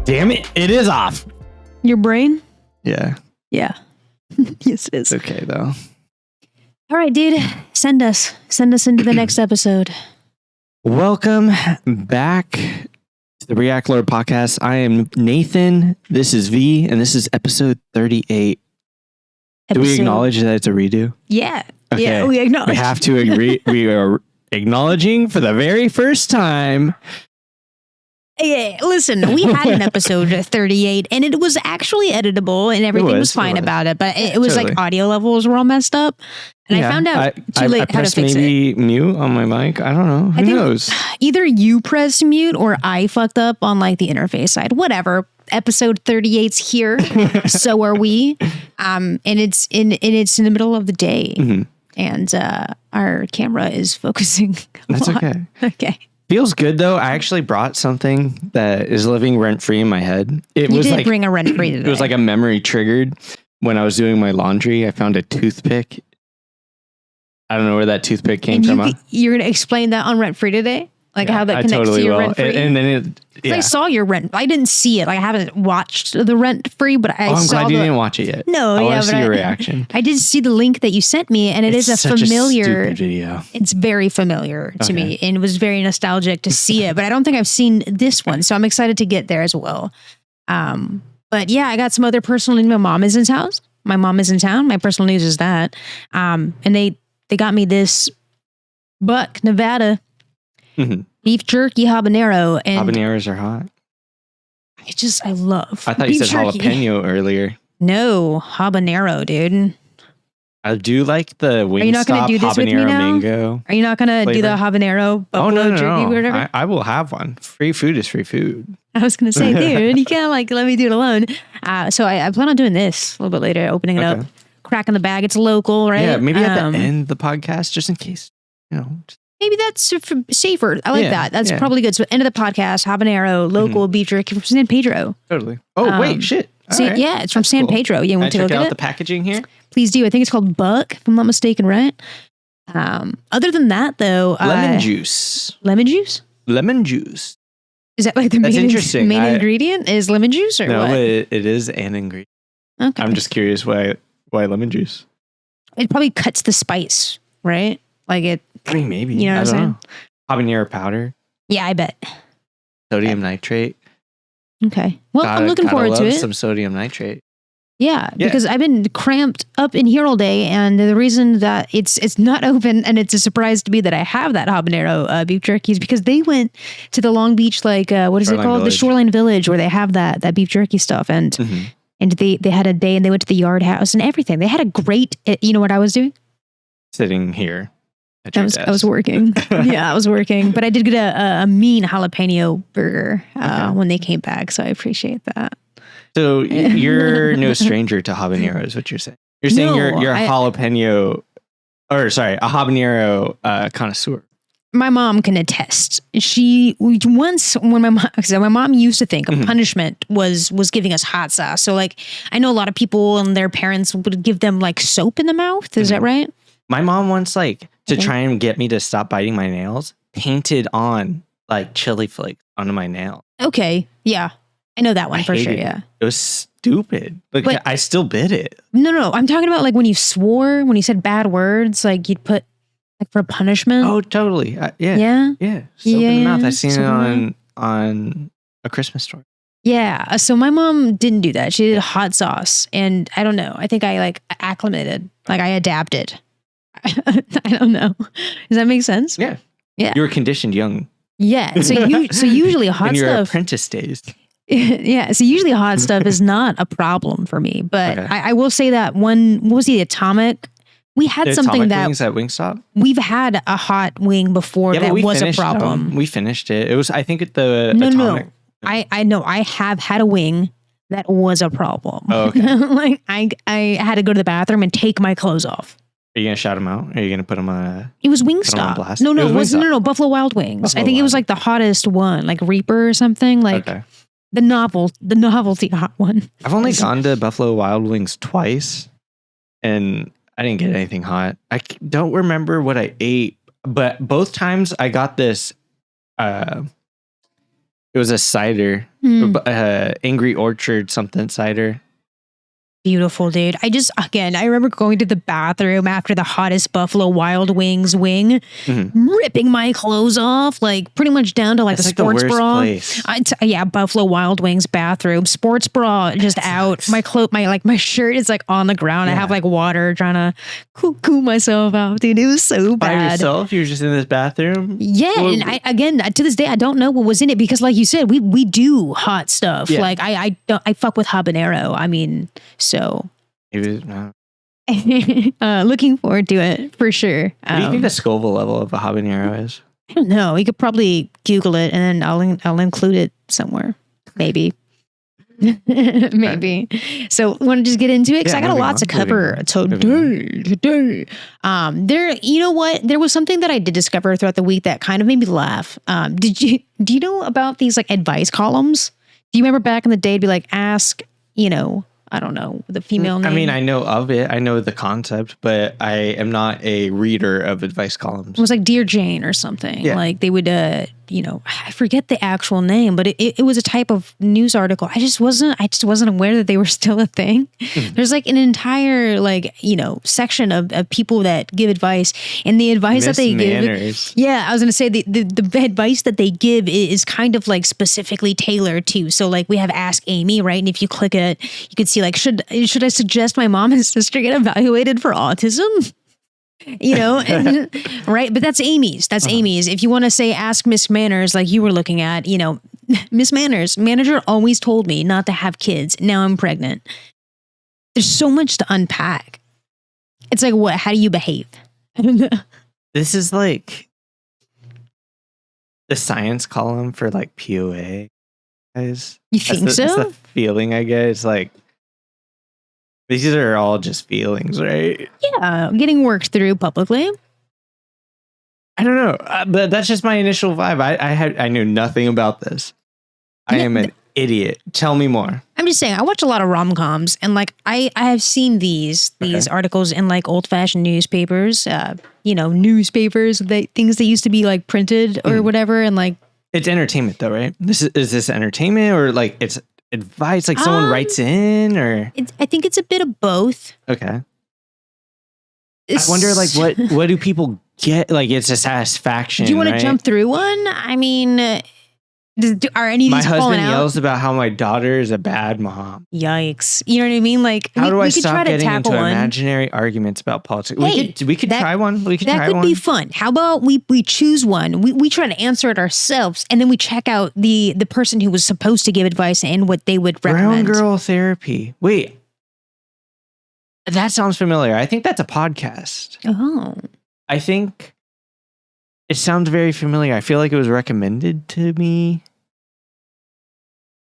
Damn it. It is off. Your brain? Yeah. Yeah. Yes, it is. It's okay, though. All right, dude. Send us into the next episode. Welcome back to the Reactlord Podcast. I am Nathan. This is Vee, and this is episode 38. Do we acknowledge that it's a redo? Yeah. Okay. Yeah, we acknowledge. We have to agree. We are acknowledging for the very first time. Yeah, listen, we had an episode 38 and it was actually editable and everything was fine about it, but it was totally. like audio levels were all messed up. And I found out too late how to fix maybe mute on my mic. I don't know. Who knows? Either you pressed mute or I fucked up on like the interface side. Whatever. Episode 38's here. So are we. And it's in the middle of the day. Mm-hmm. And our camera is focusing. That's okay. Okay. Feels good though. I actually brought something that is living rent free in my head. You did bring a rent free today. It was like a memory triggered when I was doing my laundry. I found a toothpick. I don't know where that toothpick came from. You're going to explain that on rent free today? Like how that connects to your rent free? And then I saw your rent. I didn't see it. Like I haven't watched the rent free, but I saw I'm glad you didn't watch it yet. No, I want to see your reaction. I did see the link that you sent me, and it's such familiar a stupid video. It's very familiar to me, and it was very nostalgic to see it. But I don't think I've seen this one, so I'm excited to get there as well. But yeah, I got some other personal news. My mom is in town. My personal news is that, and they got me this Buck, Nevada. Mm-hmm. Beef jerky habanero. And habaneros are hot. I love. I thought you said jerky. Jalapeno earlier. No, habanero, dude. I do like the Wingstop habanero mango. Are you not going to do the habanero buffalo jerky or whatever? I will have one. Free food is free food. I was going to say, dude, you can't let me do it alone. So I plan on doing this a little bit later, opening it up, cracking the bag. It's local, right? Yeah, maybe at the end of the podcast, just in case, Maybe that's safer. I like that. That's probably good. So end of the podcast, habanero, local beef jerky from San Pedro. Totally. Oh, wait, shit. Yeah, it's from San Pedro. Yeah, want to go check get out the packaging here? Please do. I think it's called Buck, if I'm not mistaken, right? Other than that, though. Lemon juice. Lemon juice? Lemon juice. Is that like the main ingredient is lemon juice or what? No, it is an ingredient. Okay. I'm just curious why lemon juice? It probably cuts the spice, right? Like it. I mean, maybe. You know what I'm saying? Habanero powder. Yeah, I bet. Sodium nitrate. Okay. Well, I'm looking forward to it. Some sodium nitrate. Yeah, because I've been cramped up in here all day, and the reason that it's not open, and it's a surprise to me that I have that habanero beef jerky is because they went to the Long Beach, like what is it called, the Shoreline Village, where they have that beef jerky stuff, and they had a day, and they went to the Yard House and everything. They had a great. You know what I was doing? Sitting here. I was working. Yeah, I was working. But I did get a mean jalapeno burger when they came back. So I appreciate that. So you're no stranger to habanero is what you're saying. You're saying you're a jalapeno, a habanero connoisseur. My mom can attest. When my mom used to think a punishment was giving us hot sauce. So like, I know a lot of people and their parents would give them like soap in the mouth. Is that right? My mom once, to try and get me to stop biting my nails, painted on like chili flakes onto my nail. Okay. Yeah. I know that one for sure. Yeah. It was stupid. But I still bit it. No. I'm talking about like when you swore, when you said bad words, like you'd put like for punishment. Oh, totally. Yeah. Soap in the mouth. I seen it on A Christmas Story. Yeah. So my mom didn't do that. She did hot sauce. And I don't know. I think I acclimated, I adapted. I don't know. Does that make sense? Yeah. You were conditioned young. Yeah. So usually hot in your stuff. apprentice days. Yeah. So usually hot stuff is not a problem for me. But I will say that what was the Atomic? We had something that wings at Wingstop. We've had a hot wing before that was a problem. We finished it. It was, I think, at the Atomic. No. I know. I have had a wing that was a problem. Oh, okay. I had to go to the bathroom and take my clothes off. Are you going to shout them out? Are you going to put them on It was Wingstop. No, it wasn't. No, Buffalo Wild Wings. I think it was like the hottest one, like Reaper or something. Like the novelty hot one. I've only gone to Buffalo Wild Wings twice, and I didn't get anything hot. I don't remember what I ate, but both times I got this It was a cider, Angry Orchard something cider. Beautiful, dude. I remember going to the bathroom after the hottest Buffalo Wild Wings wing, ripping my clothes off, like pretty much down to like the sports bra. Buffalo Wild Wings bathroom, sports bra just out. My shirt is like on the ground. Yeah. I have like water trying to cool myself out, dude. It was so bad. By yourself? You were just in this bathroom? Yeah, and to this day I don't know what was in it because, like you said, we do hot stuff. Yeah. Like I fuck with habanero. I mean. So, looking forward to it for sure. What do you think the Scoville level of a habanero is? I don't know. You could probably Google it, and then I'll include it somewhere. Maybe, maybe. So, want to just get into it because I got a lot to cover today. You know what? There was something that I did discover throughout the week that kind of made me laugh. Do you know about these like advice columns? Do you remember back in the day, it'd be like ask, I don't know the female name. I mean, I know of it. I know the concept, but I am not a reader of advice columns. It was like Dear Jane or something. Yeah. Like they would, I forget the actual name, but it was a type of news article. I just wasn't aware that they were still a thing. There's like an entire section of people that give advice, and the advice that they give. Yeah, I was gonna say the advice that they give is kind of like specifically tailored to. So like we have Ask Amy, right? And if you click it, you can see like should I suggest my mom and sister get evaluated for autism? Right? But that's Amy's. Amy's. If you want to say ask Miss Manners, like you were looking at, Miss Manners, manager always told me not to have kids. Now I'm pregnant. There's so much to unpack. It's like, what? How do you behave? This is like the science column for like POA, guys. You think so? That's the feeling I get. It's like, these are all just feelings, right? Yeah, getting worked through publicly. I don't know, but that's just my initial vibe. I knew nothing about this. I am an idiot. Tell me more. I'm just saying, I watch a lot of rom-coms, and like I have seen these articles in like old-fashioned newspapers. Newspapers, things that used to be like printed or whatever, and like it's entertainment though, right? Is this entertainment or like it's advice, like someone writes in, or I think it's a bit of both. Okay. I wonder, like, what do people get? Like, it's a satisfaction. Do you want to jump through one? I mean, are any of these falling out? My husband yells about how my daughter is a bad mom. Yikes! You know what I mean? Like, how do I stop getting into imaginary arguments about politics? Hey, we could try one. That could be fun. How about we choose one? We try to answer it ourselves, and then we check out the person who was supposed to give advice and what they would recommend. Brown girl therapy. Wait, that sounds familiar. I think that's a podcast. Oh, I think it sounds very familiar. I feel like it was recommended to me.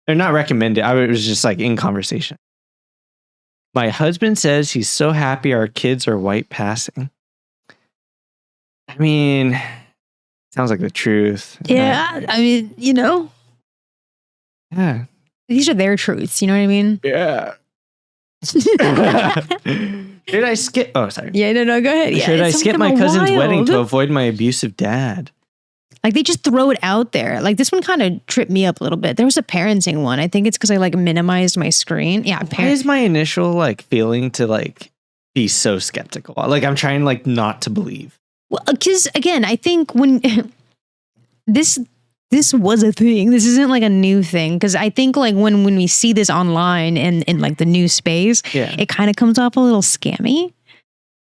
Or not recommended. I was just like in conversation. My husband says he's so happy our kids are white passing. I mean, sounds like the truth. Yeah, I mean, Yeah. These are their truths, you know what I mean? Yeah. Should I skip? Oh, sorry. Yeah, no, go ahead. Yeah, should I skip my cousin's wedding to avoid my abusive dad? Like they just throw it out there. Like this one kind of tripped me up a little bit. There was a parenting one. I think it's because I like minimized my screen. Yeah. Why is my initial like feeling to like be so skeptical? Like I'm trying like not to believe. Well, because again, I think when this was a thing. This isn't like a new thing. Because I think like when we see this online and in like the new space, it kind of comes off a little scammy.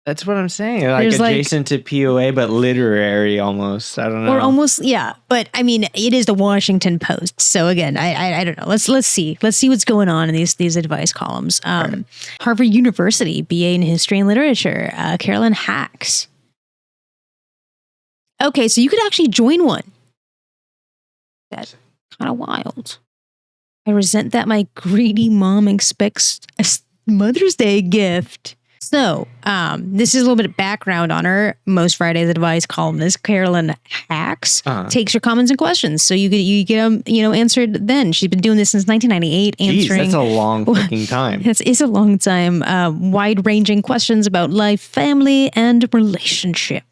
That's what I'm saying. Like adjacent to POA, but literary almost. I don't know. Or almost, yeah. But I mean, it is the Washington Post. So again, I don't know. Let's see. Let's see what's going on in these advice columns. Right. Harvard University, BA in History and Literature, Carolyn Hacks. Okay, so you could actually join one. That's kind of wild. I resent that my greedy mom expects a Mother's Day gift. So, this is a little bit of background on her. Most Fridays advice columnist Carolyn Hacks takes your comments and questions, so you get them answered. Then she's been doing this since 1998, answering. Jeez, that's a long fucking time. It's a long time. Wide ranging questions about life, family, and relationship.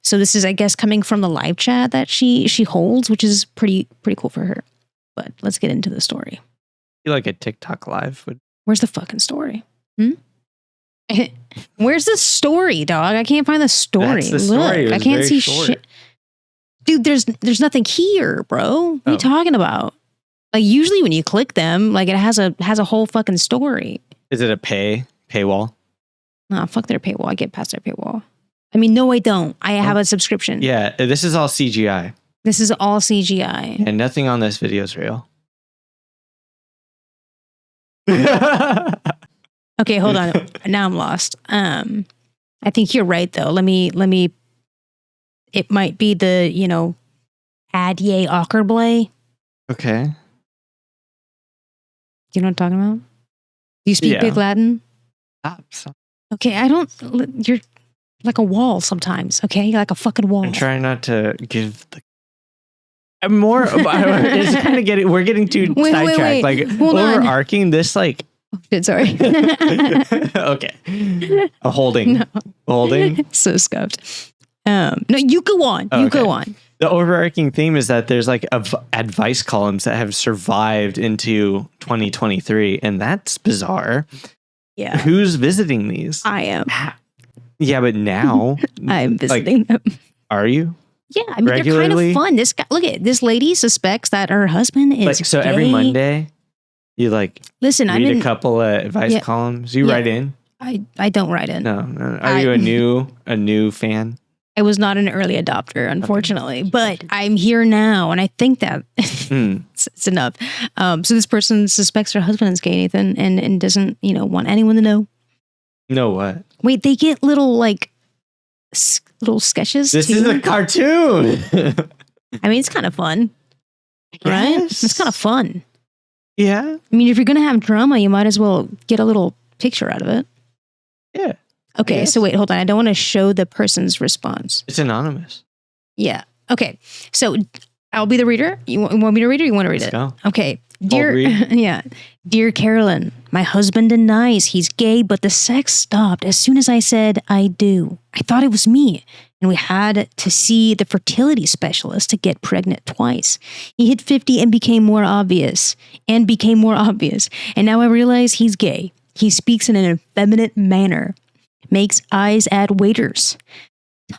So this is, I guess, coming from the live chat that she holds, which is pretty cool for her. But let's get into the story. I feel like a TikTok live would. Where's the fucking story? Where's the story, dog? I can't find the story. That's the story. Look, I can't see shit. Dude, there's nothing here, bro. What are you talking about? Like usually when you click them, like it has a whole fucking story. Is it a paywall? Nah, fuck their paywall. I get past their paywall. I mean, no, I don't. I have a subscription. Yeah, this is all CGI. This is all CGI. And nothing on this video is real. Okay, hold on. Now I'm lost. I think you're right though. Let me. It might be the Adye Ockerblay. Okay. Do you know what I'm talking about? Do you speak Pig Latin? Stop. Okay, I don't. You're like a wall sometimes. Okay, you're like a fucking wall. I'm trying not to give the. More. It's kind of getting. We're getting too sidetracked. Like overarching this, like. Sorry. Okay. A holding. No. Holding. So scuffed. No, you go on. You go on. The overarching theme is that there's like advice columns that have survived into 2023, and that's bizarre. Yeah. Who's visiting these? I am. Yeah, but now I'm visiting them. Are you? Yeah, I mean they're kind of fun. This guy, look at this lady suspects that her husband is so gay. Every Monday, you listen. Read a couple of advice columns. You write in. I don't write in. No. Are you a new fan? I was not an early adopter, unfortunately, but I'm here now, and I think that it's enough. So this person suspects her husband is gay, Nathan, and doesn't want anyone to know. Know what? Wait, they get little little sketches. This is a cartoon. I mean, it's kind of fun, right? It's kind of fun. Yeah. I mean, if you're gonna have drama, you might as well get a little picture out of it. Yeah. Okay, so wait, hold on. I don't want to show the person's response. It's anonymous. Yeah. Okay. So I'll be the reader. You want me to read it or you want to read it? Let's go. Okay. Dear Carolyn, my husband denies he's gay, but the sex stopped as soon as I said I do. I thought it was me, and we had to see the fertility specialist to get pregnant twice. He hit 50 and became more obvious. And now I realize he's gay. He speaks in an effeminate manner. Makes eyes at waiters,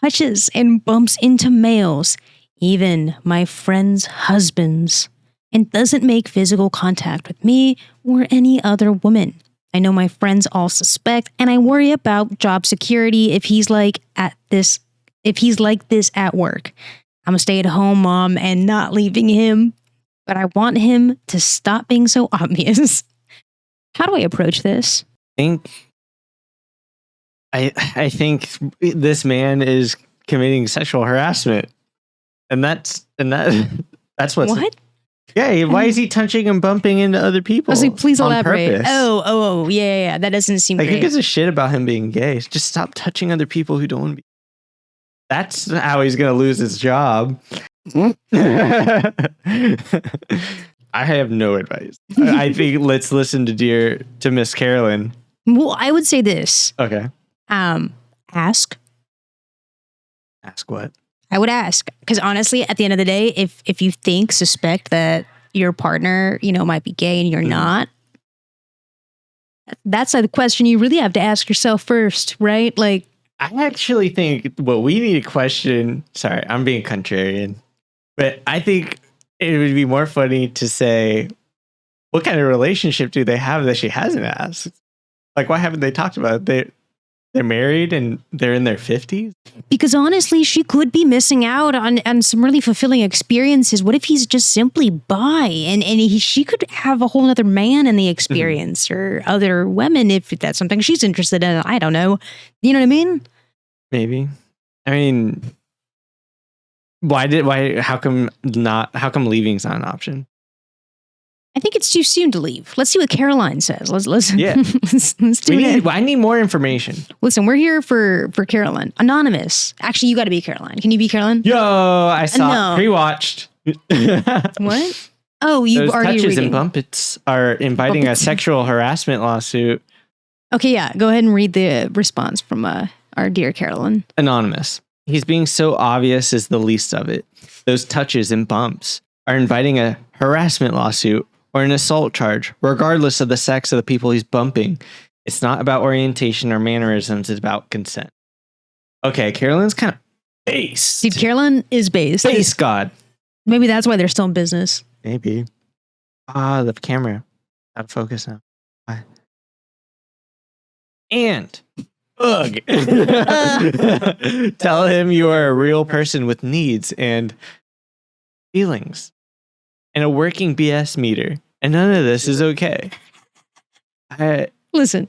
touches and bumps into males, even my friends' husbands, and doesn't make physical contact with me or any other woman. I know my friends all suspect, and I worry about job security if he's like this at work. I'm a stay-at-home mom and not leaving him, but I want him to stop being so obvious. How do I approach this? I think this man is committing sexual harassment, and that's what's what? Yeah, why is he touching and bumping into other people? I was like, please elaborate. Purpose? Oh, yeah. That doesn't seem like great. who gives a shit about him being gay? Just stop touching other people who don't want to be. That's how he's gonna lose his job. I have no advice. I think let's listen to Miss Carolyn. Well, I would say this. Okay. Ask. Ask what? I would ask, because honestly, at the end of the day, if you suspect that your partner, might be gay and you're not, that's a question you really have to ask yourself first, right? Like, I actually think what we need to question. Sorry, I'm being contrarian, but I think it would be more funny to say, what kind of relationship do they have that she hasn't asked? Like, why haven't they talked about it? They're married and they're in their 50s? Because honestly, she could be missing out on some really fulfilling experiences. What if he's just simply bi and she could have a whole other man in the experience or other women if that's something she's interested in. I don't know. You know what I mean? Maybe. I mean, how come leaving's not an option? I think it's too soon to leave. Let's see what Caroline says. Let's do it. I need more information. Listen, we're here for Caroline. Anonymous. Actually, you got to be Caroline. Can you be Caroline? Yo, I saw pre-watched. What? Oh, you already reading. Touches and bumpets are inviting a sexual harassment lawsuit. Okay, yeah. Go ahead and read the response from our dear Caroline. Anonymous. He's being so obvious is the least of it. Those touches and bumps are inviting a harassment lawsuit or an assault charge, regardless of the sex of the people he's bumping. It's not about orientation or mannerisms. It's about consent. Okay, Carolyn's kind of based. Dude, Carolyn is based. Base God. Maybe that's why they're still in business. Maybe. The camera. Out of focus now. Bye. And ugh. Tell him you are a real person with needs and feelings and a working BS meter. And none of this is okay. Listen.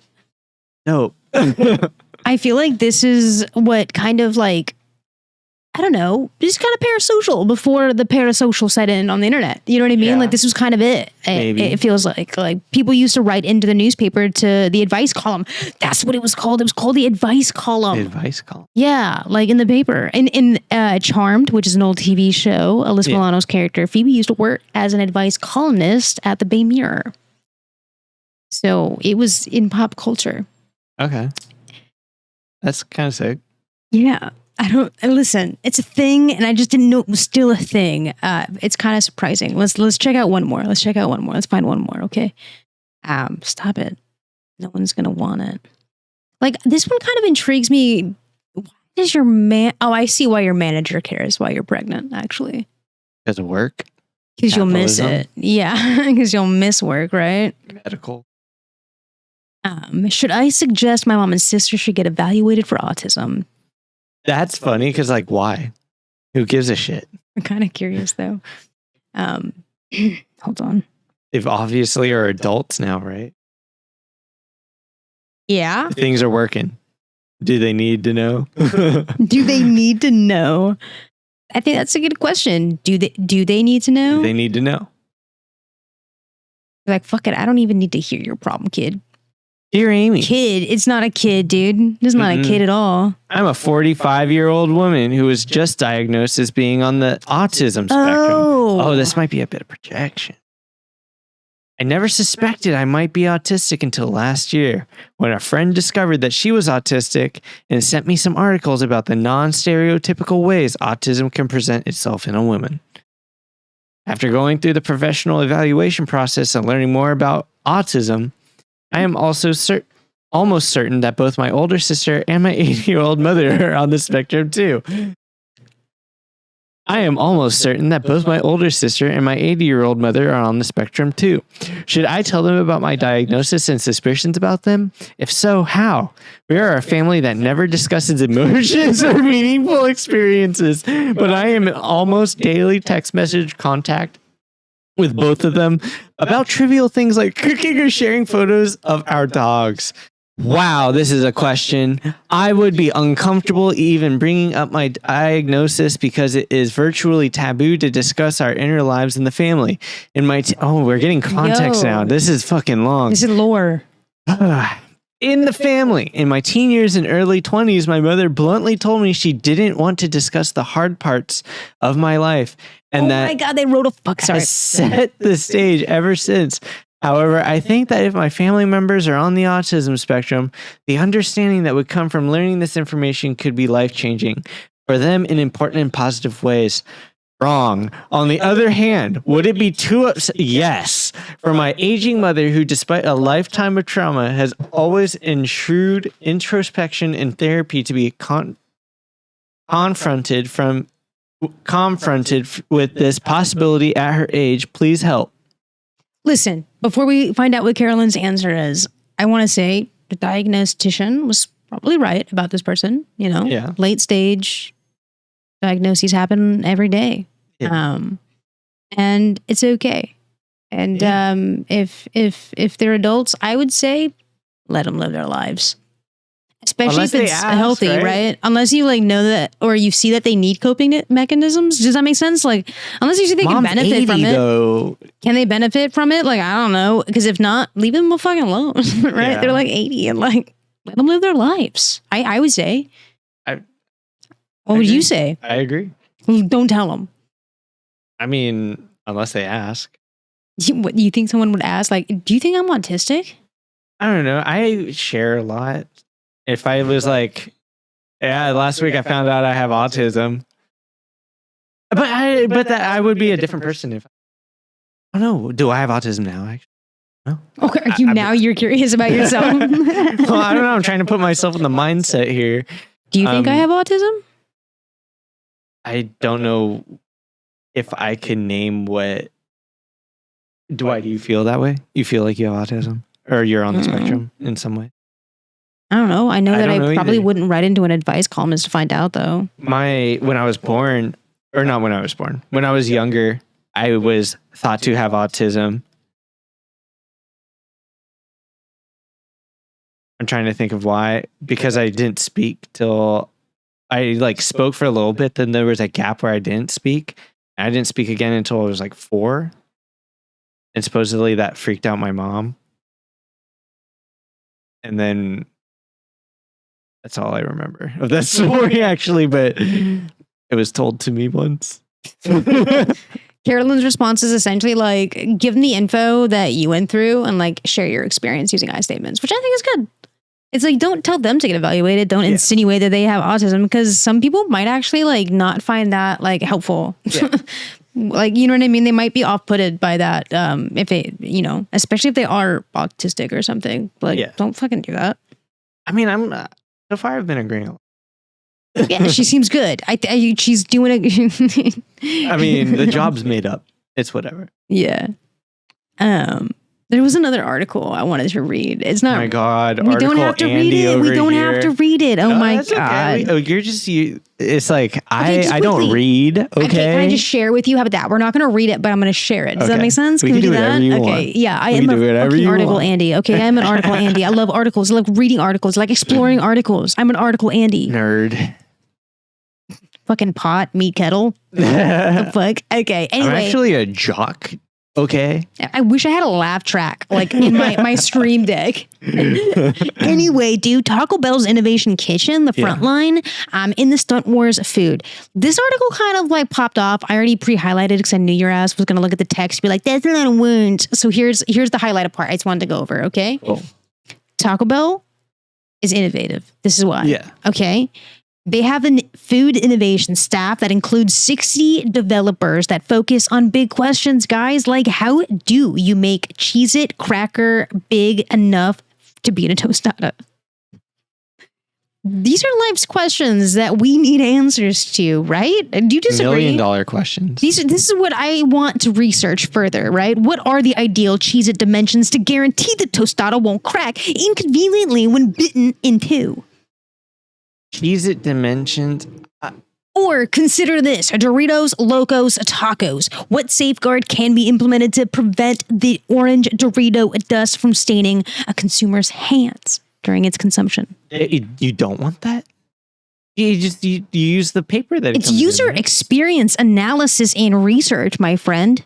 No. I feel like this is what kind of like, I don't know, just kind of parasocial before the parasocial set in on the internet. You know what I mean? Yeah. Like this was kind of it. It feels like people used to write into the newspaper to the advice column. That's what it was called. It was called the advice column. The advice column. Yeah, like in the paper. In Charmed, which is an old TV show, Alyssa Milano's character, Phoebe used to work as an advice columnist at the Bay Mirror. So it was in pop culture. Okay. That's kind of sick. Yeah. Listen, it's a thing, and I just didn't know it was still a thing. It's kind of surprising. Let's check out one more. Let's find one more, okay? Stop it. No one's gonna want it. Like, this one kind of intrigues me. Why does your I see why your manager cares while you're pregnant, actually. Because of work? Because you'll miss it. Yeah, because you'll miss work, right? Medical. Should I suggest my mom and sister should get evaluated for autism? That's funny because, like, why? Who gives a shit? I'm kind of curious, though. Hold on. They obviously are adults now, right? Yeah. Things are working. Do they need to know? Do they need to know? I think that's a good question. Do they need to know? They need to know. Like, fuck it. I don't even need to hear your problem, kid. Dear Amy. Kid. It's not a kid, dude. It's not a kid at all. I'm a 45-year-old woman who was just diagnosed as being on the autism spectrum. Oh, this might be a bit of projection. I never suspected I might be autistic until last year when a friend discovered that she was autistic and sent me some articles about the non-stereotypical ways autism can present itself in a woman. After going through the professional evaluation process and learning more about autism, I am also almost certain that both my older sister and my 80-year-old mother are on the spectrum too. I am almost certain that both my older sister and my 80-year-old mother are on the spectrum too. Should I tell them about my diagnosis and suspicions about them? If so, how? We are a family that never discusses emotions or meaningful experiences, but I am in almost daily text message contact with both of them about trivial things like cooking or sharing photos of our dogs. Wow, this is a question. I would be uncomfortable even bringing up my diagnosis because it is virtually taboo to discuss our inner lives in the family. We're getting context now. This is fucking long. This is lore. In the family, in my teen years and early 20s, my mother bluntly told me she didn't want to discuss the hard parts of my life. And my God, they wrote a fuck. Sorry. Has set the stage ever since. However, I think that if my family members are on the autism spectrum, the understanding that would come from learning this information could be life-changing for them in important and positive ways. Wrong. On the other hand, would it be too Yes. For my aging mother, who despite a lifetime of trauma, has always ensured introspection and therapy to be confronted with this possibility at her age, please help. Listen, before we find out what Carolyn's answer is, I want to say the diagnostician was probably right about this person. You know, late stage diagnoses happen every day. Yeah. And it's okay. And if they're adults, I would say let them live their lives. Especially if it's healthy, right? Unless you know that, or you see that they need coping mechanisms. Does that make sense? Like, unless you see they can benefit from it. Though. Can they benefit from it? Like, I don't know. Because if not, leave them fucking alone, right? Yeah. They're like 80 and let them live their lives. I would say. What would you say? I agree. Don't tell them. I mean, unless they ask. You think someone would ask? Like, do you think I'm autistic? I don't know. I share a lot. If I was like, Yeah, last week I found out I have autism. But I would be a different person if I don't know. Do I have autism now? Actually, no. Okay, you're curious about yourself? Well, I don't know. I'm trying to put myself in the mindset here. Do you think I have autism? I don't know if I can name what. Do you feel that way? You feel like you have autism, or you're on the spectrum in some way? I don't know. I know that I probably wouldn't write into an advice columnist to find out, though. When I was born, or not when I was born, when I was younger, I was thought to have autism. I'm trying to think of why. Because I didn't speak till I spoke for a little bit. Then there was a gap where I didn't speak. I didn't speak again until I was 4. And supposedly that freaked out my mom. And then that's all I remember of that story, actually. But it was told to me once. Carolyn's response is essentially give them the info that you went through and share your experience using I statements, which I think is good. It's don't tell them to get evaluated. Don't insinuate that they have autism, because some people might actually not find that helpful. Yeah. You know what I mean? They might be off-putted by that if they, especially if they are autistic or something. Don't fucking do that. I mean, so far I've been agreeing. Yeah, she seems good. She's doing it. I mean, the job's made up. It's whatever. Yeah. There was another article I wanted to read. It's not. Oh my God. We don't have to read it. We don't have to read it. Oh my God. Okay. You're just It's I don't read. Okay. Can I just share with you? How about that? We're not going to read it, but I'm going to share it. Does that make sense? Can we do that? Okay. Want. Yeah. I am a fucking article Andy. Okay. I'm an article Andy. I love articles. I like reading articles. I like exploring articles. I'm an article Andy. Nerd. Fucking pot, meat kettle. The fuck? Okay. Anyway. I'm actually a jock. Okay. I wish I had a laugh track in my stream deck. Anyway, dude, Taco Bell's Innovation Kitchen, the front line, in the Stunt Wars food. This article kind of popped off. I already pre-highlighted because I knew your ass was going to look at the text and be like, that's a lot of wounds. So here's the highlighted part I just wanted to go over, okay? Cool. Taco Bell is innovative. This is why. Yeah. Okay. They have a food innovation staff that includes 60 developers that focus on big questions, guys, like how do you make Cheez-It cracker big enough to be in a tostada? These are life's questions that we need answers to, right? Do you disagree? $1 million questions. This is what I want to research further, right? What are the ideal Cheez-It dimensions to guarantee the tostada won't crack inconveniently when bitten in two? Cheez-It dimensions. Or consider this, Doritos, Locos, Tacos. What safeguard can be implemented to prevent the orange Dorito dust from staining a consumer's hands during its consumption? You don't want that? You use the paper that it's user experience analysis and research, my friend.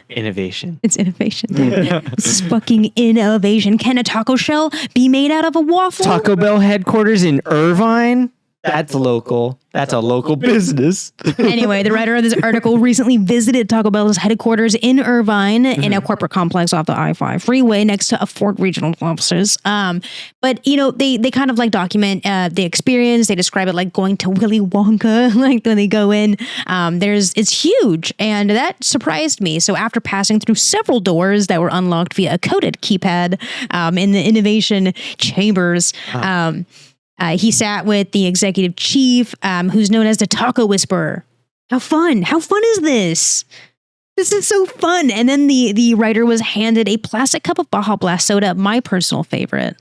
Innovation. It's innovation. This is fucking innovation. Can a taco shell be made out of a waffle? Taco Bell headquarters in Irvine? That's local. That's a local business. Anyway, the writer of this article recently visited Taco Bell's headquarters in Irvine in a corporate complex off the I-5 freeway next to a Ford regional offices. But, they kind of document the experience. They describe it like going to Willy Wonka, when they go in. It's huge. And that surprised me. So after passing through several doors that were unlocked via a coded keypad in the innovation chambers, he sat with the executive chief, who's known as the Taco Whisperer. How fun is this? This is so fun. And then the writer was handed a plastic cup of Baja Blast soda, my personal favorite.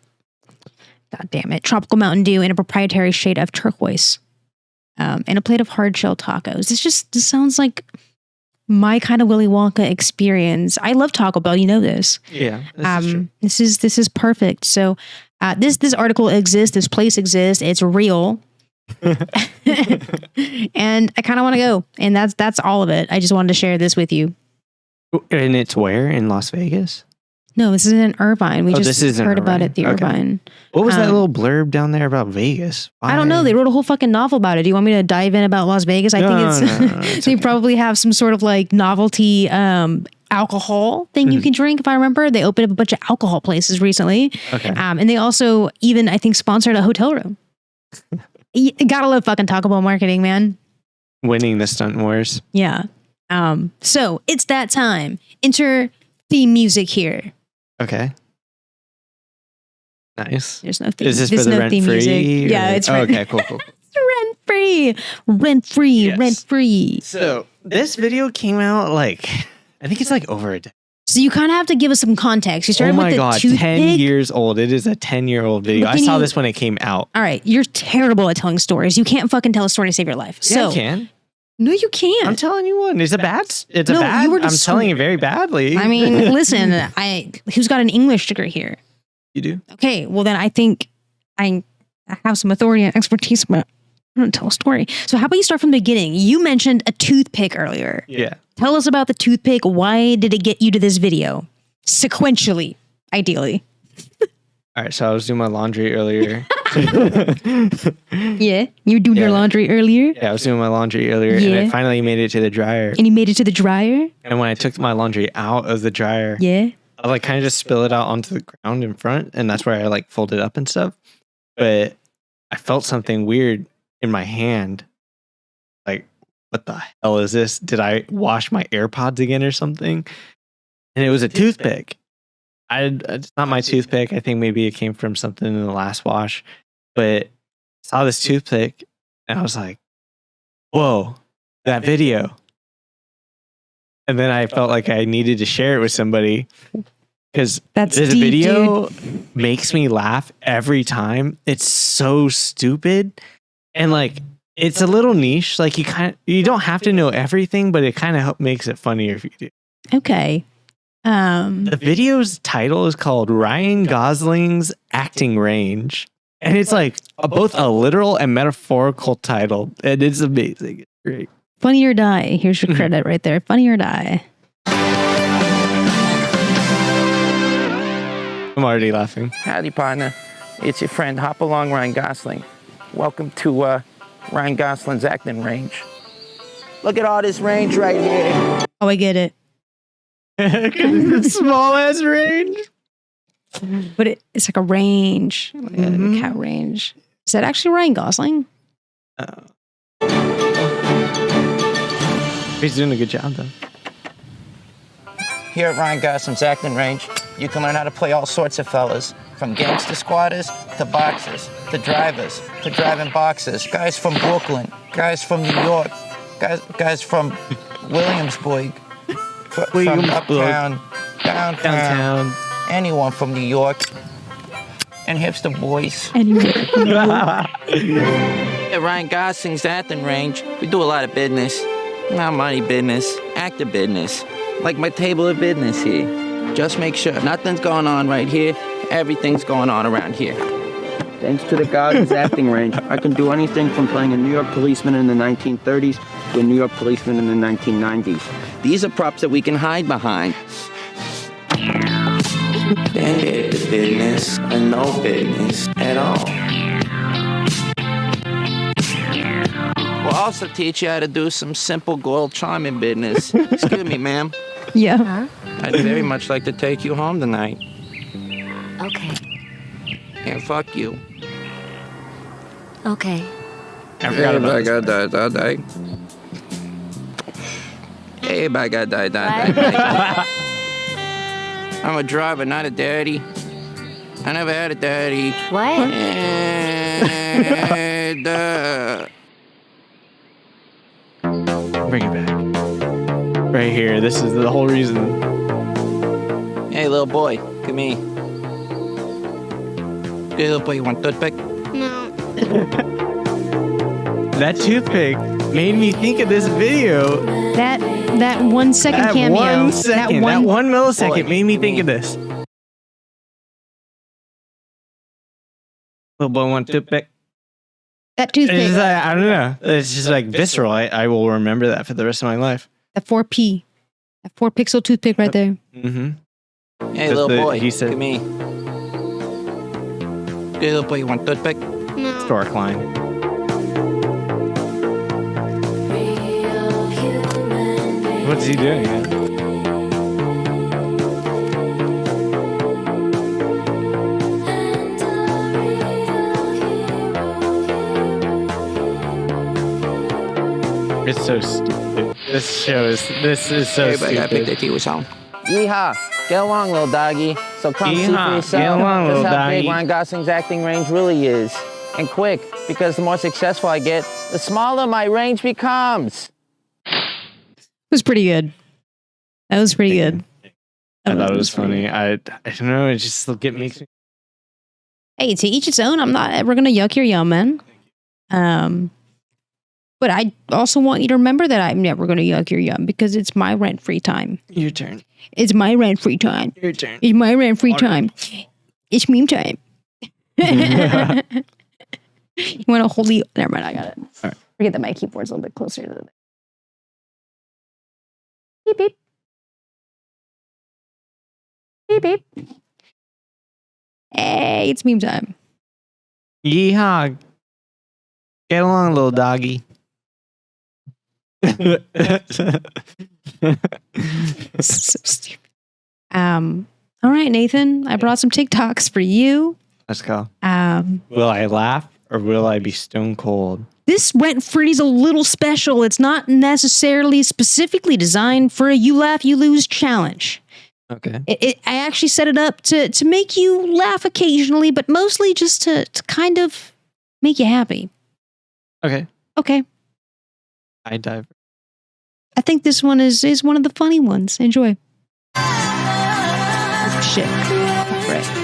God damn it. Tropical Mountain Dew in a proprietary shade of turquoise. And a plate of hard shell tacos. This sounds like my kind of Willy Wonka experience. I love Taco Bell. You know this. Yeah. This is perfect. So this article exists. This place exists. It's real. And I kind of want to go. And that's all of it. I just wanted to share this with you. And it's where? In Las Vegas? No, this is in Irvine. We just heard about it, the Irvine. What was that little blurb down there about Vegas? I don't know. They wrote a whole fucking novel about it. Do you want me to dive in about Las Vegas? I think it's they probably have some sort of novelty alcohol thing you can drink, if I remember. They opened up a bunch of alcohol places recently. Okay. And they also even, I think, sponsored a hotel room. You gotta love fucking Taco Bell marketing, man. Winning the stunt wars. Yeah. So it's that time. Enter theme music here. Okay. Nice. There's no theme. Is this for the rent-free? Yeah, it's okay, cool. Rent-free. Yes. Rent-free. So this video came out I think it's over a day. So you kind of have to give us some context. You started Oh my with the God, toothpick. 10 years old. It is a 10-year-old video. I saw this when it came out. All right, you're terrible at telling stories. You can't fucking tell a story to save your life. Yeah, I can. No, you can't. I'm telling you one. It's a bad. It's a No, bad. you were I'm telling you very badly. I mean, listen, who's got an English degree here? You do? Okay, well then I think I have some authority and expertise, but I don't tell a story. So how about you start from the beginning? You mentioned a toothpick earlier. Yeah. Tell us about the toothpick. Why did it get you to this video? Sequentially, ideally. All right. So I was doing my laundry earlier. Yeah, you were doing your laundry earlier. Yeah, I was doing my laundry earlier, and I finally made it to the dryer. And you made it to the dryer. And when I took my laundry out of the dryer, I kind of just spill it out onto the ground in front, and that's where I fold it up and stuff. But I felt something weird in my hand. What the hell is this? Did I wash my AirPods again or something? And it was a toothpick. It's not my toothpick. I think maybe it came from something in the last wash. But I saw this toothpick, and I was like, whoa, that video. And then I felt like I needed to share it with somebody because this video makes me laugh every time. It's so stupid. And it's a little niche. You don't have to know everything, but it kind of makes it funnier if you do. Okay. The video's title is called Ryan Gosling's Acting Range. And it's both a literal and metaphorical title. And it's amazing. It's great. Funny or die. Here's your credit right there. Funny or die. I'm already laughing. Howdy, partner. It's your friend Hopalong Ryan Gosling. Welcome to Ryan Gosling's acting range. Look at all this range right here. Oh, I get it. It's a small ass range. But it's like a range, like a cat range. Is that actually Ryan Gosling? He's doing a good job, though. Here at Ryan Gosling's acting range, you can learn how to play all sorts of fellas, from gangster squatters to boxers, to drivers, to driving boxers, guys from Brooklyn, guys from New York, guys from Williamsburg, from uptown, downtown, anyone from New York, and hipster boys. At Ryan Gosling's acting range, we do a lot of business. Not money business, actor business. Like my table of business here. Just make sure nothing's going on right here. Everything's going on around here. Thanks to the Gosling's acting range, I can do anything from playing a New York policeman in the 1930s to a New York policeman in the 1990s. These are props that we can hide behind. Then it's business and no business at all. We'll also teach you how to do some simple gold charming business. Excuse me, ma'am. Yeah. I'd very much like to take you home tonight. Okay. And fuck you. Okay. I forgot about this. Hey, die. I'm a driver, not a daddy. I never had a daddy. What? And, Bring it back. Right here. This is the whole reason. Hey, little boy, come here. Hey, little boy, you want toothpick? No. That toothpick made me think of this video. That 1 second cameo. 1 second. That 1 millisecond made me think of this. Little boy want toothpick. That toothpick. It's just I don't know. It's just visceral. I will remember that for the rest of my life. That 4P. That 4-pixel toothpick right there. Mm-hmm. Hey, little boy, he said, come here. Hey, little boy, you want toothpick? No. historic line. What's he doing? It's so stupid. This is so Everybody gotta pick their stupid. teeth with something. Yeehaw. Get along, little doggy. So come see for Yeehaw. yourself Get along, just little how big doggy. Ryan Gosling's acting range really is. And quick, because the more successful I get, the smaller my range becomes. It was pretty good. That was pretty good. I thought it was funny. I don't know. It just makes me. Hey, to each its own. I'm not ever gonna yuck your yum, man. But I also want you to remember that I'm never gonna yuck your yum because it's my rent-free time. Your turn. It's my rent-free time. Your turn. It's my rent-free time. It's meme time. You want to hold the? Never mind. I got it. All right. Forget that my keyboard's a little bit closer to the. Beep beep. Beep beep. Hey, it's meme time. Yeehaw. Get along, little doggy. So stupid. All right, Nathan. I brought some TikToks for you. Let's go. Um, Will I laugh or will I be stone cold? This rent free's a little special. It's not necessarily specifically designed for a you laugh, you lose challenge. Okay. I actually set it up to make you laugh occasionally, but mostly just to kind of make you happy. Okay. Okay. I dive. I think this one is one of the funny ones. Enjoy. Shit. Right.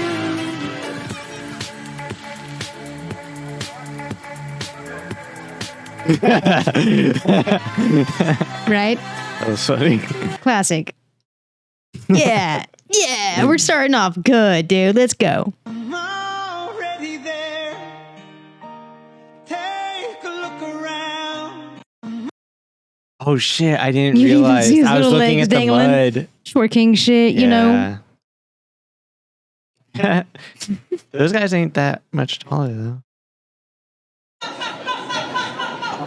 Right? That was funny. Classic. Yeah. Yeah. We're starting off good, dude. Let's go. I'm already there. Take a look around. Oh shit! I didn't You didn't realize. see his I was little looking legs at the dangling? mud. Short King shit, you know. know. Those guys ain't that much taller though.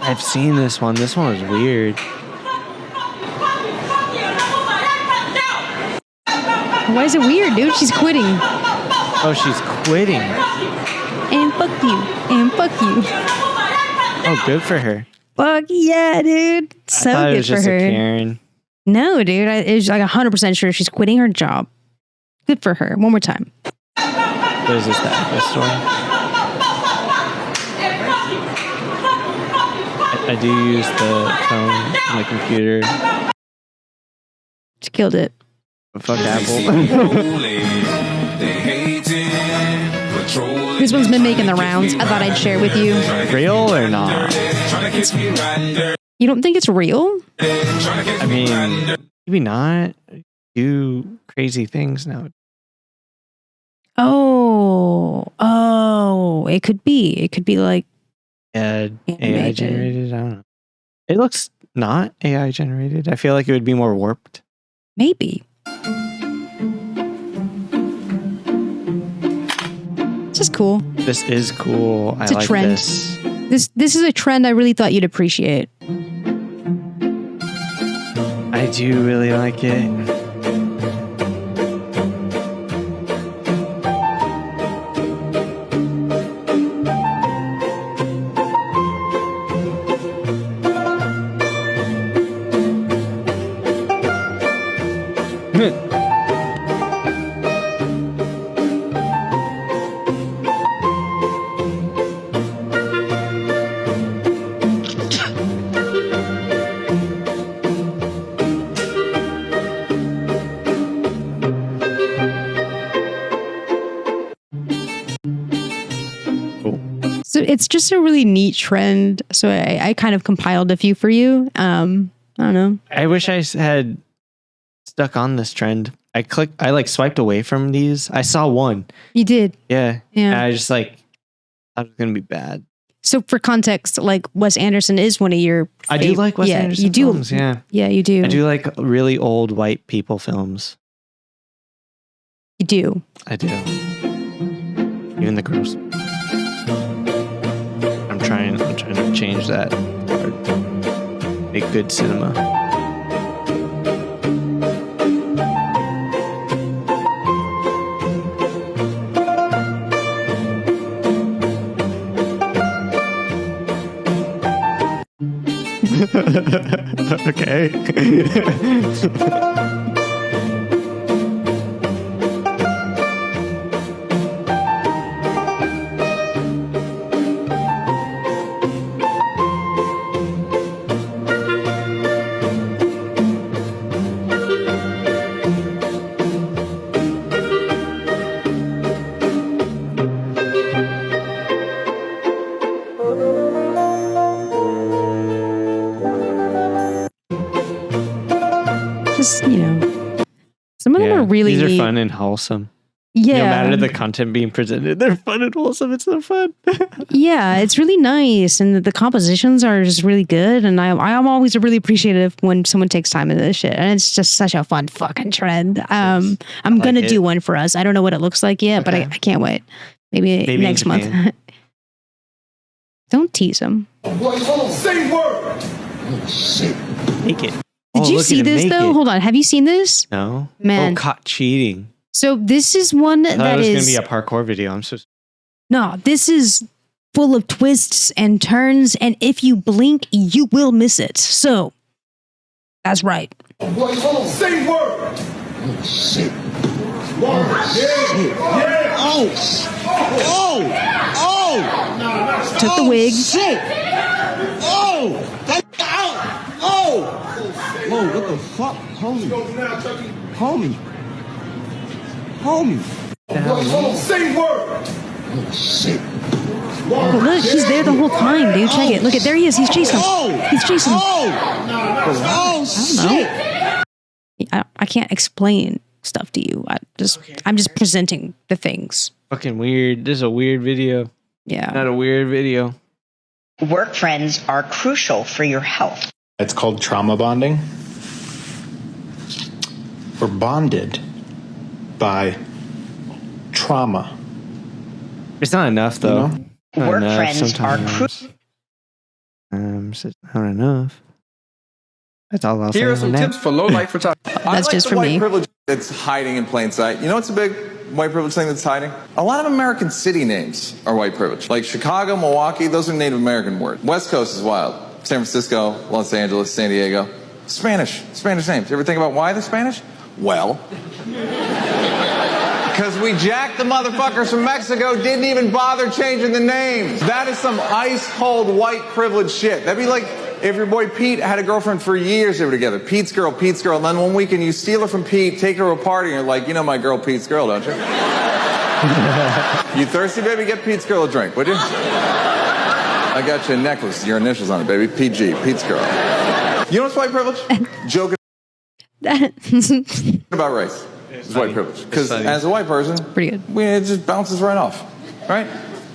I've seen this one. This one was weird. Why is it weird, dude? She's quitting. Oh, she's quitting. And fuck you. And fuck you. Oh, good for her. Fuck yeah, dude. I So thought it good was for just her. a Karen. No, dude. I was like 100% sure she's quitting her job. Good for her. One more time. What is this? The Apple store? I do use the phone on my computer. She killed it. But fuck Apple. This one's been making the rounds. I thought I'd share with you. Real or not? You don't think it's real? I mean, maybe not. Do crazy things now. Oh, it could be. It could be like AI Animated. generated. I don't know. It looks not AI generated. I feel like it would be more warped. maybe. This is cool. This is cool. It's I a like trend. this. This is a trend I really thought you'd appreciate. I do really like it. So it's just a really neat trend. So I kind of compiled a few for you. I don't know. I wish I had stuck on this trend. I like swiped away from these. I saw one. You did. Yeah. Yeah. And I just like, thought it was going to be bad. So for context, like Wes Anderson is one of your I do like Wes Anderson you do. films. Yeah. Yeah, you do. I do like really old white people films. You do. I do. Even the gross. I'm trying to change that. Make good cinema. Okay. Just, you know, some of them are really These are neat. fun and wholesome. Yeah. No matter the content being presented, they're fun and wholesome. It's so fun. Yeah, it's really nice, and the compositions are just really good. And I'm always really appreciative when someone takes time into this shit, and it's just such a fun fucking trend. I'm gonna do one for us. I don't know what it looks like yet, but I can't wait. Maybe next month. Don't tease him. Say word. Make it. Did you see this though? Hold on. Have you seen this? No. Man. Oh, caught cheating. So this is one I thought that it was is going to be a parkour video. I'm so. no. This is full of twists and turns, and if you blink, you will miss it. So that's right. Say word. Took the wig. Whoa, what the fuck? Homie. Say word. But look, he's there the whole time, dude. Check it. Look at there he is. He's chasing him. He's chasing him. I don't know. I can't explain stuff to you. I'm just presenting the things. Fucking weird. This is a weird video. Yeah. Not a weird video. Work friends are crucial for your health. It's called trauma bonding. We're bonded by trauma. It's not enough though. You know? Not Work enough friends are sometimes. It's not enough. That's all I'll say. Here are some on that. tips for low light photography. That's just for me. Privilege that's hiding in plain sight. You know what's a big white privilege thing that's hiding? A lot of American city names are white privilege. Like Chicago, Milwaukee, those are Native American words. West Coast is wild. San Francisco, Los Angeles, San Diego. Spanish names. You ever think about why they're Spanish? Well, because we jacked the motherfuckers from Mexico, didn't even bother changing the names. That is some ice cold white privilege shit. That'd be like if your boy Pete had a girlfriend for years, they were together. Pete's girl, and then one weekend you steal her from Pete, take her to a party, and you're like, you know my girl Pete's girl, don't you? You thirsty, baby? Get Pete's girl a drink, would you? I got you a necklace, your initials on it, baby. PG, Pete's girl. You know what's white privilege? Joking about race. It's white privilege. Because as a white person, Pretty good. it just bounces right off, right?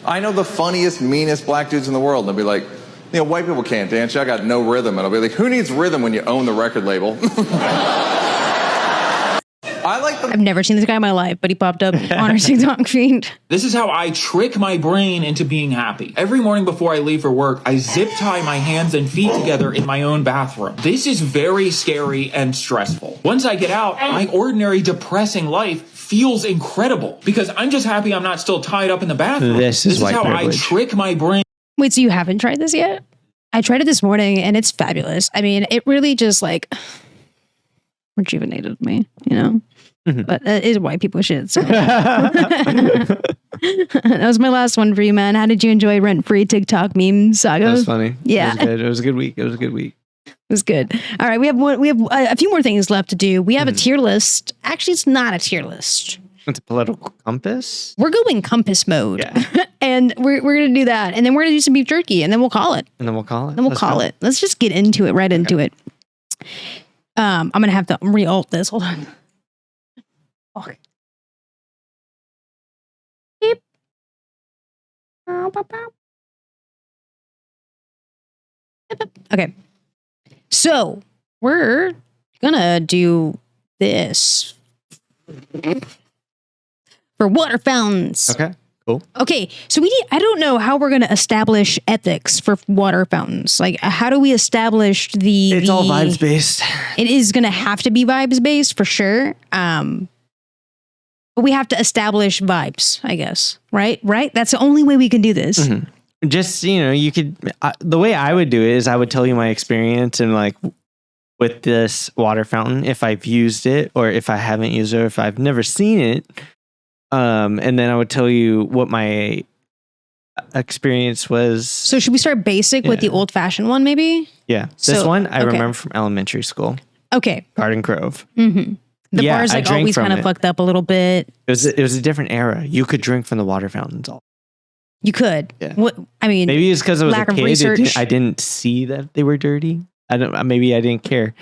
I know the funniest, meanest black dudes in the world, and they'll be like, you know, white people can't dance. I got no rhythm. And I'll be like, who needs rhythm when you own the record label? I like the... I've never seen this guy in my life, but he popped up on our TikTok feed. This is how I trick my brain into being happy. Every morning before I leave for work, I zip tie my hands and feet together in my own bathroom. This is very scary and stressful. Once I get out, my ordinary depressing life feels incredible because I'm just happy I'm not still tied up in the bathroom. This is white how privilege. I trick my brain. Wait, so you haven't tried this yet? I tried it this morning and it's fabulous. I mean, it really just like rejuvenated me, you know? But it is white people shit. So. That was my last one for you, man. How did you enjoy Rent-Free TikTok meme saga? That was funny. Yeah. It was good. It was a good week. It was a good week. It was good. All right, we have a few more things left to do. We have a tier list. Actually, it's not a tier list. It's a political compass. We're going compass mode. Yeah. And we're going to do that. And then we're going to do some beef jerky. And then we'll call it. And then we'll call it. Then we'll call it. Let's just get into it, right into it. I'm going to have to re-alt this. Hold on. Okay. Beep. Okay. So we're gonna do this for water fountains. Okay. Cool. Okay. So I don't know how we're gonna establish ethics for water fountains. Like, how do we establish It's all vibes based. It is gonna have to be vibes based for sure. But we have to establish vibes, I guess. Right? That's the only way we can do this. Mm-hmm. just, you could, the way I would do it is I would tell you my experience and like with this water fountain, if I've used it or if I haven't used it or if I've never seen it. And then I would tell you what my experience was. So should we start basic with the old fashioned one maybe? Yeah. This one I remember from elementary school. Okay. Garden Grove. Mm-hmm. The bar's like always kind of fucked up a little bit. It was a different era. You could drink from the water fountains all. You could. Yeah. Maybe it's because I was lack a of kid. research. I didn't see that they were dirty. Maybe I didn't care.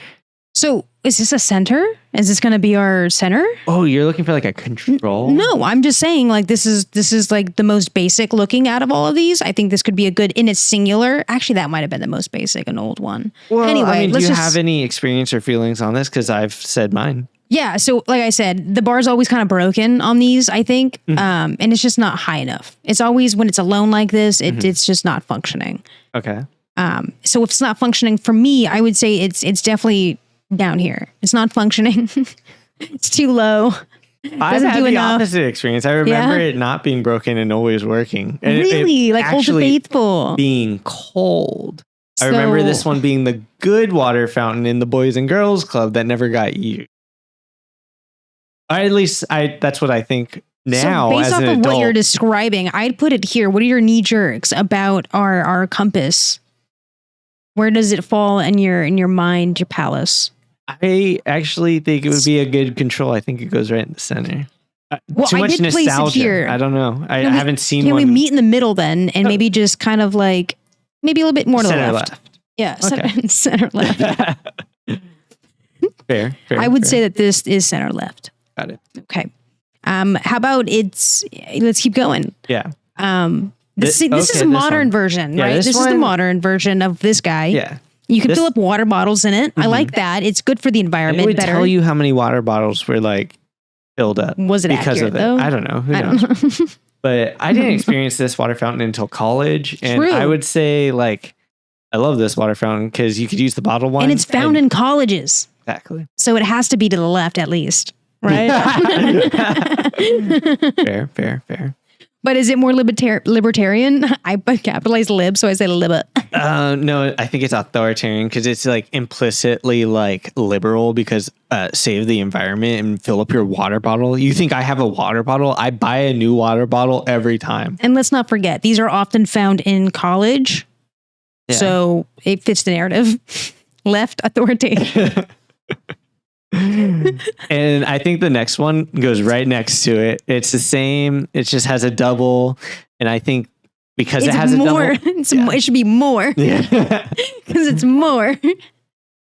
So is this a center? Is this going to be our center? Oh, you're looking for like a control? No, I'm just saying like this is like the most basic looking out of all of these. I think this could be a good in its singular. Actually, that might have been the most basic, an old one. Well, anyway, do you have any experience or feelings on this? Because I've said mine. Yeah. So like I said, the bar's always kind of broken on these, I think. And it's just not high enough. It's always when it's alone like this, it's just not functioning. Okay. So if it's not functioning for me, I would say it's definitely down here. It's not functioning. It's too low. I've had the opposite experience. I remember it not being broken and always working. And really? Like Old Faithful. Being cold. I remember this one being the good water fountain in the Boys and Girls Club that never got used. Or at least that's what I think now. So based off of adult, what you're describing, I'd put it here. What are your knee jerks about our compass? Where does it fall in your mind, your palace? I actually think it would be a good control. I think it goes right in the center. Well, Too much nostalgia. Here. I don't know. I haven't seen one. Can we meet in the middle then, and maybe just kind of like maybe a little bit more to the left? Yeah, center left. Fair. I would say that this is center left. Got it. Okay. How about let's keep going. Yeah. This is a modern version, right? This is the modern version of this guy. Yeah. You can fill up water bottles in it. I like that. It's good for the environment. It would tell you how many water bottles were like filled up. Was it because accurate, of it? Though? I don't know. Who knows? But I didn't experience this water fountain until college. And I would say like, I love this water fountain because you could use the bottle one. And it's found in colleges. Exactly. So it has to be to the left at least, right? Fair. But is it more libertarian? I capitalize lib, so I say lib. No, I think it's authoritarian because it's like implicitly like liberal because save the environment and fill up your water bottle. You think I have a water bottle? I buy a new water bottle every time. And let's not forget, these are often found in college. Yeah. So it fits the narrative. Left authoritarian. And I think the nenext one goes right next to it. It's the same. It just has a double. And I think because it has more, a double. It should be more. Yeah. Because it's more.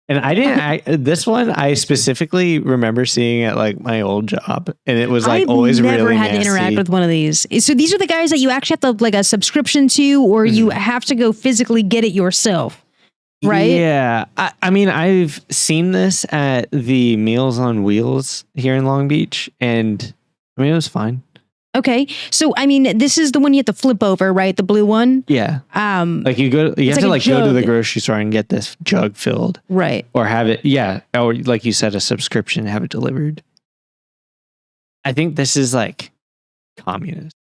And this one, I specifically remember seeing at like my old job. And it was like always really nasty. I've never had to interact with one of these. So these are the guys that you actually have to like a subscription to, or you have to go physically get it yourself. Right? Yeah. I mean, I've seen this at the Meals on Wheels here in Long Beach, and I mean, it was fine. Okay. So, I mean, this is the one you have to flip over, right? The blue one? Yeah. Like you have to like go to the grocery store and get this jug filled. Right. Or have it, or like you said, a subscription, have it delivered. I think this is like communist.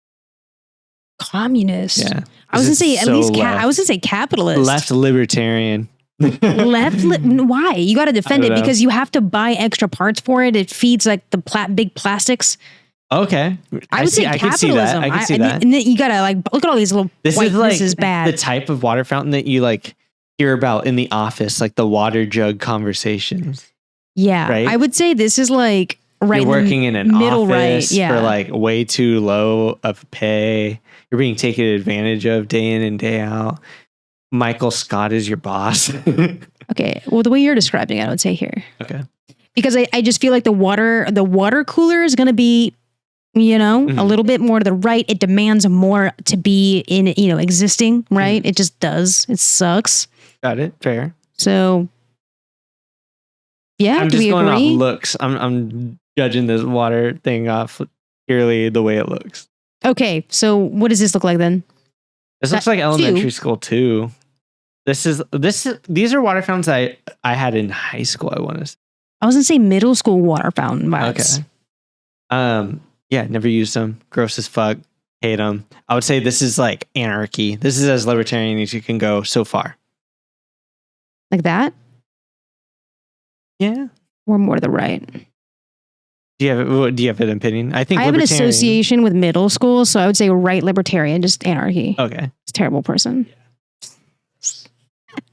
Communist? Yeah. I was gonna say at least I was gonna say capitalist. Left libertarian. Why? You got to defend it because you have to buy extra parts for it. It feeds like the big plastics. Okay. I would say capitalism. I can see that. And then you got to like look at all these little this is bad. The type of water fountain that you like hear about in the office, like the water jug conversations. Yeah. Right? I would say this is like right. You're working in an middle office right, for like way too low of pay. You're being taken advantage of day in and day out. Michael Scott is your boss. Okay. Well, the way you're describing it, I would say here. Okay. Because I just feel like the water cooler is going to be, a little bit more to the right. It demands more to be in, existing, right? It just does. It sucks. Got it. Fair. So, yeah. I'm just going off looks. I'm judging this water thing off purely the way it looks. Okay. So what does this look like then? This looks like elementary school too. These are water fountains I had in high school. I want to say. I was gonna say middle school water fountain vibes. Okay. Yeah, never used them. Gross as fuck. Hate them. I would say this is like anarchy. This is as libertarian as you can go so far. Like that? Yeah. Or more to the right? Do you have an opinion? I think I have an association with middle school, so I would say right libertarian, just anarchy. Okay. It's a terrible person.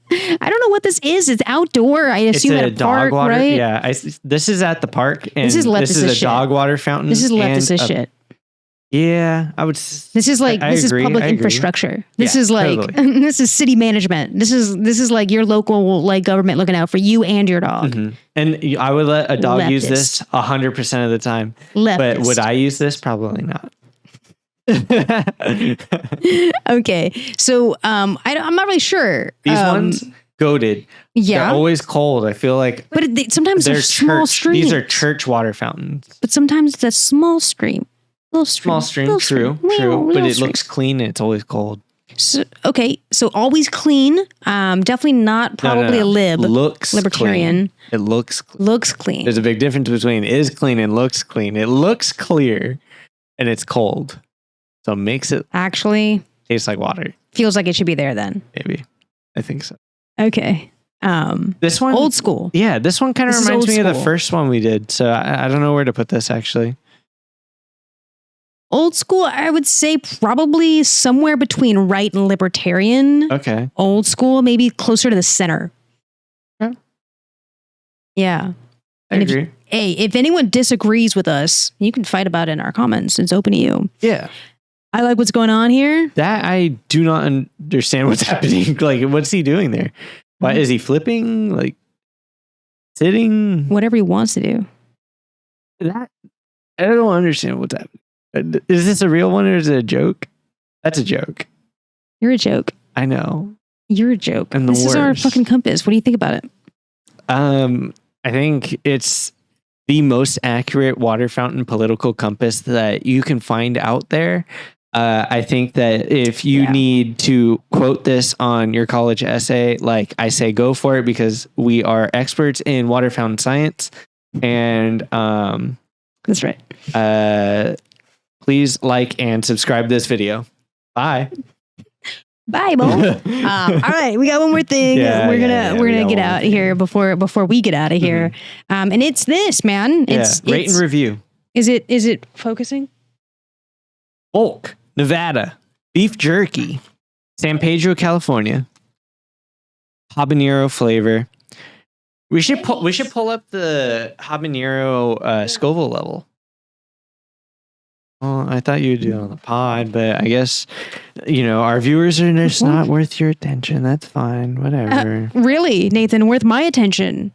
I don't know what this is. It's outdoor. I assume at a park, dog water. right? Yeah. This is at the park. And this is a dog water fountain. This is leftist shit. Yeah, I would. This is like this is public infrastructure. This is like this is city management. This is like your local like government looking out for you and your dog. Mm-hmm. And I would let a dog use this 100% of the time. But would I use this? Probably not. Okay, so I'm not really sure. These ones goated. Yeah, they're always cold. I feel like, but sometimes they're small streams. These are church water fountains. But sometimes it's a small stream. Small stream, true. But it looks clean and it's always cold. So, okay, so always clean. Definitely not probably a libertarian. Clean. It looks clean. There's a big difference between is clean and looks clean. It looks clear and it's cold. So it makes it actually taste like water. Feels like it should be there then. Maybe. I think so. Okay. This one old school. Yeah, this one kind of reminds me of the first one we did. So I don't know where to put this actually. Old school, I would say probably somewhere between right and libertarian. Okay. Old school, maybe closer to the center. Okay. Yeah. I agree. If anyone disagrees with us, you can fight about it in our comments. It's open to you. Yeah. I like what's going on here. That I do not understand what's happening. Like, what's he doing there? Why is he flipping? Like, sitting? Whatever he wants to do. That I don't understand what's happening. Is this a real one or is it a joke? That's a joke. You're a joke. I know. You're a joke. And this is our fucking compass. What do you think about it? I think it's the most accurate water fountain political compass that you can find out there. I think that if you need to quote this on your college essay, like I say, go for it because we are experts in water fountain science. And that's right. Please like and subscribe this video. Bye. Bye, Bo. All right, we got one more thing. We're gonna get out of here before we get out of here. And it's this, man. It's rate and review. Is it focusing? Bulk, Nevada, beef jerky, San Pedro, California, habanero flavor. We should pull up the habanero Scoville level. Well, I thought you'd do it on the pod, but I guess, our viewers are just not worth your attention. That's fine. Whatever. Really, Nathan, worth my attention.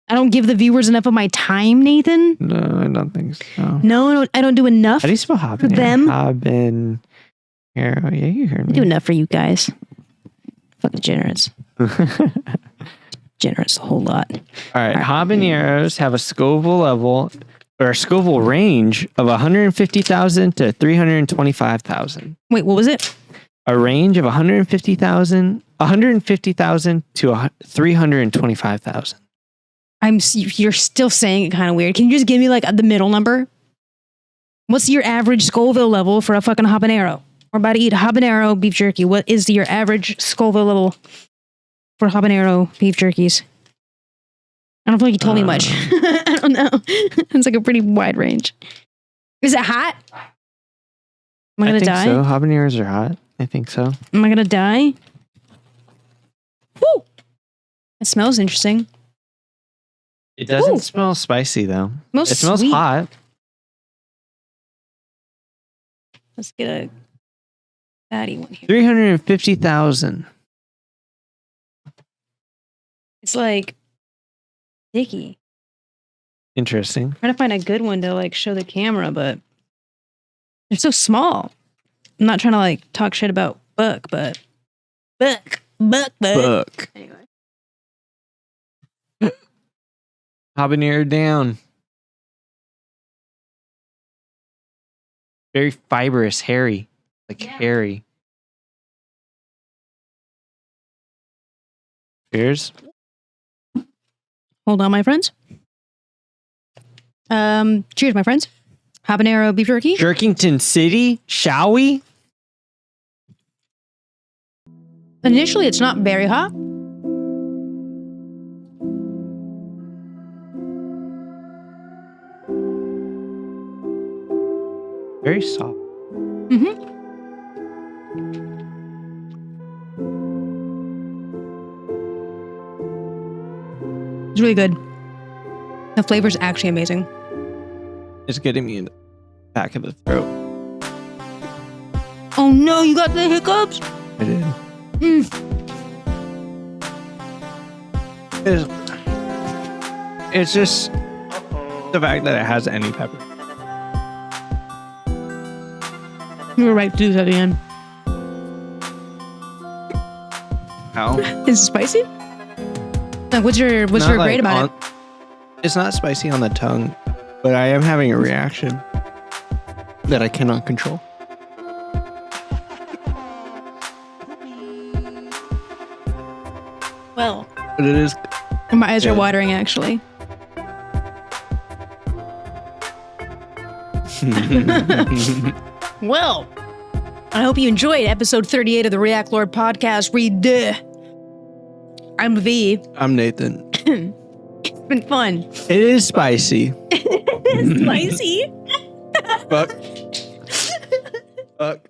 I don't give the viewers enough of my time, Nathan. No, I don't think so. No, I don't do enough. How do you spell habanero? For them? Habanero. Yeah, you heard me. I do enough for you guys. Fucking generous. Generous a whole lot. All right. Habaneros have a Scoville level or a Scoville range of 150,000 to 325,000. Wait, what was it? A range of 150,000 to 325,000. You're still saying it kind of weird. Can you just give me like the middle number? What's your average Scoville level for a fucking habanero? We're about to eat habanero beef jerky. What is your average Scoville level for habanero beef jerkies? I don't feel like you told me much. I don't know. It's like a pretty wide range. Is it hot? Am I going to die? So. Habaneros are hot. I think so. Am I going to die? Woo! It smells interesting. It doesn't smell spicy though. It smells sweet. hot. Let's get a fatty one here. 350,000. It's like sticky. Interesting. I'm trying to find a good one to like show the camera, but they're so small. I'm not trying to like talk shit about Buck, but Buck. Anyway. Habanero down. Very fibrous, hairy. Hairy. Cheers. Hold on, my friends. Cheers, my friends. Habanero beef jerky. Jerkington City, shall we? Initially, it's not very hot. Very soft. Mm-hmm. It's really good. The flavor's actually amazing. It's getting me in the back of the throat. Oh no, you got the hiccups? I did. It's just the fact that it has any pepper. You were right to do that again. How? Is it spicy? Like, what's your grade about it? It's not spicy on the tongue, but I am having a reaction that I cannot control. Well, But it is. my eyes are watering actually. Well, I hope you enjoyed episode 38 of the Reactlord podcast. I'm Vee. I'm Nathan. It's been fun. It is spicy. It's spicy. Fuck. Fuck.